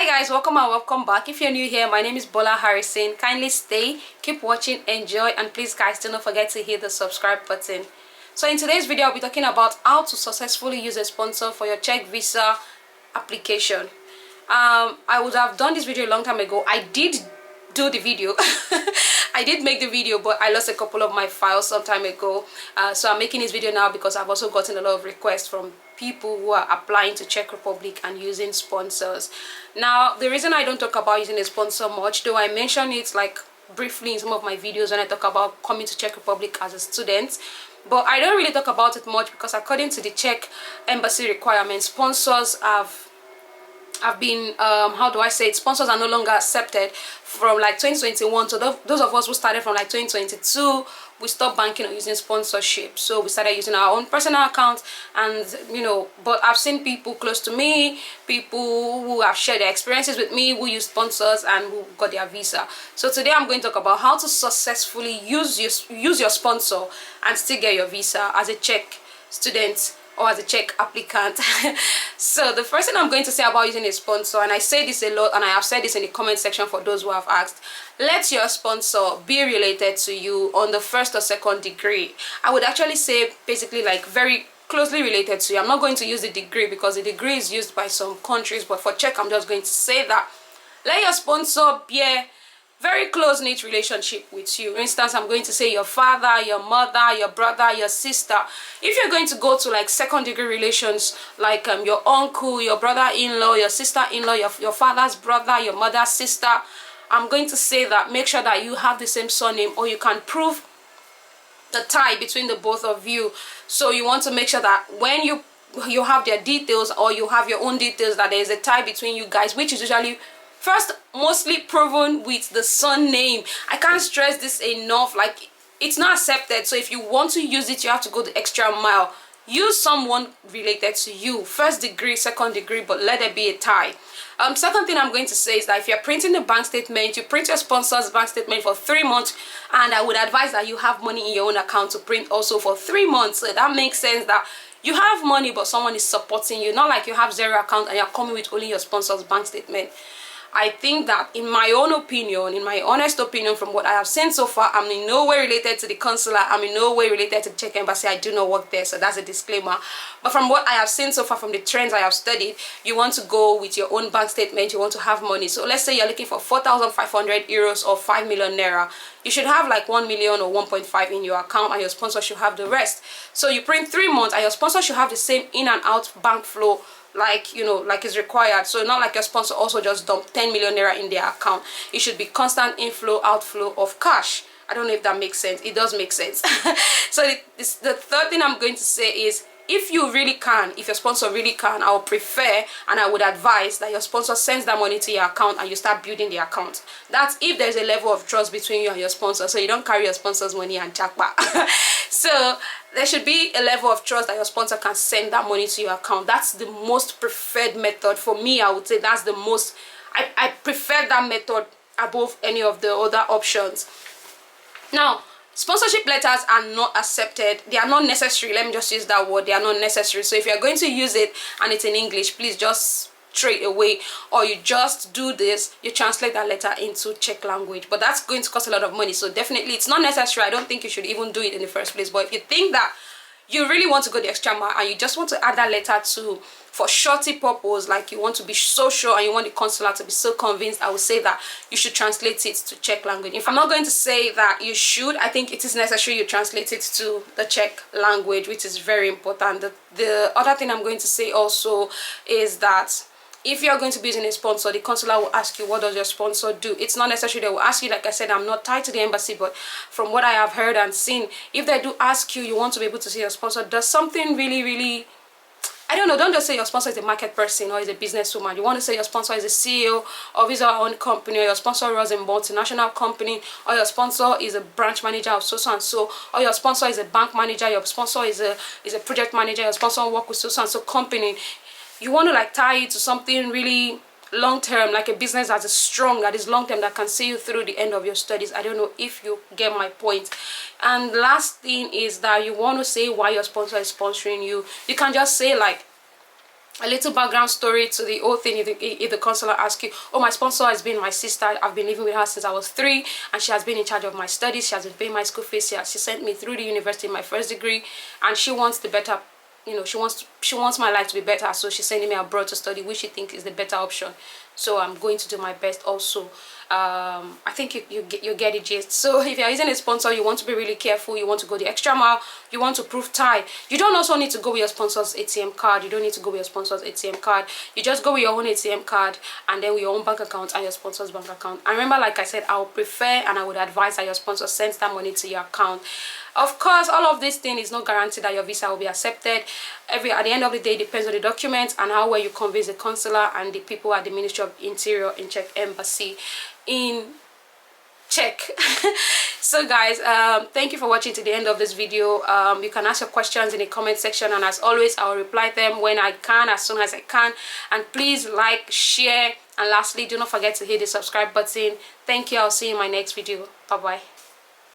Hi guys, welcome and welcome back. If you're new here, my name is Bola Harrison. Kindly stay, keep watching, enjoy, and please guys do not forget to hit the subscribe button. So in today's video, I'll be talking about how to successfully use a sponsor for your Czech visa application. I would have done this video a long time ago. I did do the video. I did make the video, but I lost a couple of my files some time ago. So I'm making this video now because I've also gotten a lot of requests from people who are applying to Czech Republic and using sponsors. Now, the reason I don't talk about using a sponsor much, though I mention it like briefly in some of my videos when I talk about coming to Czech Republic as a student, but I don't really talk about it much because according to the Czech embassy requirements, sponsors have been how do I say it, sponsors are no longer accepted from like 2021. So those of us who started from like 2022, we stopped banking on using sponsorship, so we started using our own personal account. And you know, but I've seen people close to me, people who have shared their experiences with me, who use sponsors and who got their visa. So today I'm going to talk about how to successfully use your sponsor and still get your visa as a Czech student or as a Czech applicant. So the first thing I'm going to say about using a sponsor, and I say this a lot and I have said this in the comment section for those who have asked, let your sponsor be related to you on the first or second degree. I would actually say basically like very closely related to you. I'm not going to use the degree because the degree is used by some countries, but for Czech I'm just going to say that let your sponsor be a very close-knit relationship with you. For instance, I'm going to say your father, your mother, your brother, your sister. If you're going to go to like second-degree relations, like your uncle, your brother-in-law, your sister-in-law, your father's brother, your mother's sister, I'm going to say that make sure that you have the same surname, or you can prove the tie between the both of you. So you want to make sure that when you have their details, or you have your own details, that there is a tie between you guys, which is usually first mostly proven with the surname. I can't stress this enough, like it's not accepted. So if you want to use it, you have to go the extra mile. Use someone related to you, first degree, second degree, but let there be a tie. Second thing I'm going to say is that if you're printing the bank statement, you print your sponsor's bank statement for 3 months, and I would advise that you have money in your own account to print also for 3 months. So that makes sense that you have money but someone is supporting you, not like you have zero account and you're coming with only your sponsor's bank statement. I think that, in my own opinion, in my honest opinion, from what I have seen so far, I'm in no way related to the consulate, I'm in no way related to the Czech embassy, I do not work there, so that's a disclaimer. But from what I have seen so far, from the trends I have studied, you want to go with your own bank statement, you want to have money. So let's say you're looking for 4,500 euros or 5 million naira. You should have like 1 million or 1.5 in your account, and your sponsor should have the rest. So you print 3 months and your sponsor should have the same in and out bank flow, like, you know, like is required. So not like your sponsor also just dump 10 million naira in their account. It should be constant inflow, outflow of cash. I don't know if that makes sense. It does make sense. So the third thing I'm going to say is, if you really can, if your sponsor really can, I would prefer and I would advise that your sponsor sends that money to your account and you start building the account. That's if there's a level of trust between you and your sponsor, so you don't carry your sponsor's money and jackpot. So there should be a level of trust that your sponsor can send that money to your account. That's the most preferred method for me. I would say that's the most, I prefer that method above any of the other options. Now, sponsorship letters are not accepted. They are not necessary. Let me just use that word. They are not necessary. So if you're going to use it and it's in English, please just straight away, or you just do this, you translate that letter into Czech language. But that's going to cost a lot of money. So definitely it's not necessary. I don't think you should even do it in the first place. But if you think that you really want to go the extra mile and you just want to add that letter to, for shorty purpose, like you want to be so sure and you want the consular to be so convinced, I would say that you should translate it to Czech language. If I'm not going to say that you should, I think it is necessary you translate it to the Czech language, which is very important. The other thing I'm going to say also is that if you're going to be using a sponsor, the consular will ask you, what does your sponsor do? It's not necessary they will ask you. Like I said, I'm not tied to the embassy, but from what I have heard and seen, if they do ask you, you want to be able to see your sponsor does something really, really, I don't know, don't just say your sponsor is a market person or is a businesswoman. You want to say your sponsor is a CEO of his or her own company, or your sponsor runs a multinational company, or your sponsor is a branch manager of so and so, or your sponsor is a bank manager, your sponsor is a project manager, your sponsor works with so and so company. You want to like tie it to something really long-term, like a business that is strong, that is long-term, that can see you through the end of your studies. I don't know if you get my point. And last thing is that you want to say why your sponsor is sponsoring you. You can just say like, a little background story to the whole thing. If the counselor asks you, oh, my sponsor has been my sister, I've been living with her since I was 3, and she has been in charge of my studies, she has been paying my school fees, she sent me through the university, my first degree, and she wants the better, you know, she wants my life to be better, so she's sending me abroad to study, which she thinks is the better option. So I'm going to do my best also. I think you get the gist. So if you're using a sponsor, you want to be really careful, you want to go the extra mile, you want to prove tie. You don't also need to go with your sponsor's ATM card. You don't need to go with your sponsor's ATM card. You just go with your own ATM card, and then with your own bank account and your sponsor's bank account. And remember, like I said, I would prefer and I would advise that your sponsor sends that money to your account. Of course, all of this thing is not guaranteed that your visa will be accepted. At the end of the day, it depends on the documents and how well you convince the consular and the people at the Ministry of Interior in Czech Embassy in Czech. So guys, thank you for watching to the end of this video. You can ask your questions in the comment section, and as always, I will reply them when I can, as soon as I can. And please like, share, and lastly, do not forget to hit the subscribe button. Thank you. I'll see you in my next video. Bye bye.